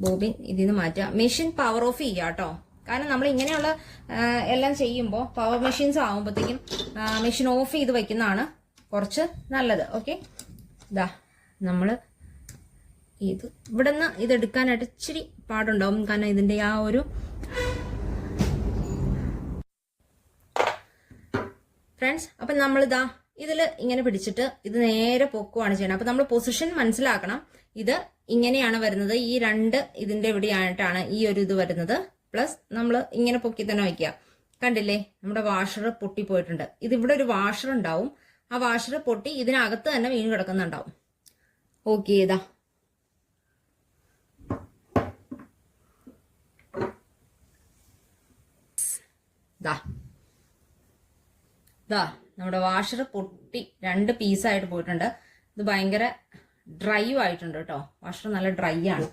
Bobbin ഇതിൽ നിന്ന് മാറ്റുക. മെഷീൻ പവർ ഓഫ് ചെയ്യുക കേട്ടോ. കാരണം നമ്മൾ ഇങ്ങനെയുള്ള എല്ലാം ചെയ്യുമ്പോൾ പവർ മെഷീൻസ് ആകുമ്പോഴത്തേക്കും മെഷീൻ ഓഫ് ചെയ്ത് വെക്കുന്നതാണ് കുറച്ച് നല്ലത്. ഓക്കെ, ഇതാ നമ്മൾ ഇത് ഇവിടെ നിന്ന് ഇത് എടുക്കാനായിട്ട് ഇച്ചിരി പാടുണ്ടാവും. കാരണം ഇതിന്റെ ആ ഒരു ഫ്രണ്ട്സ്, അപ്പൊ നമ്മളിതാ ഇതിൽ ഇങ്ങനെ പിടിച്ചിട്ട് ഇത് നേരെ പൊക്കുവാണ് ചെയ്യണം. അപ്പൊ നമ്മൾ പൊസിഷൻ മനസ്സിലാക്കണം. ഇത് ഇങ്ങനെയാണ് വരുന്നത്. ഈ രണ്ട് ഇതിന്റെ ഇവിടെയായിട്ടാണ് ഈ ഒരു ഇത് വരുന്നത്. പ്ലസ് നമ്മൾ ഇങ്ങനെ പൊക്കി തന്നെ വയ്ക്കുക. കണ്ടില്ലേ, നമ്മുടെ വാഷർ പൊട്ടിപ്പോയിട്ടുണ്ട്. ഇതിവിടെ ഒരു വാഷർ ഉണ്ടാവും. ആ വാഷർ പൊട്ടി ഇതിനകത്ത് തന്നെ വീണ് കിടക്കുന്നുണ്ടാവും. ഓക്കെ, ഇതാ നമ്മുടെ വാഷർ പൊട്ടി 2 പീസായിട്ട് പോയിട്ടുണ്ട്. ഇത് ഭയങ്കര ഡ്രൈ ആയിട്ടുണ്ട് കേട്ടോ. വാഷർ നല്ല ഡ്രൈ ആണ്.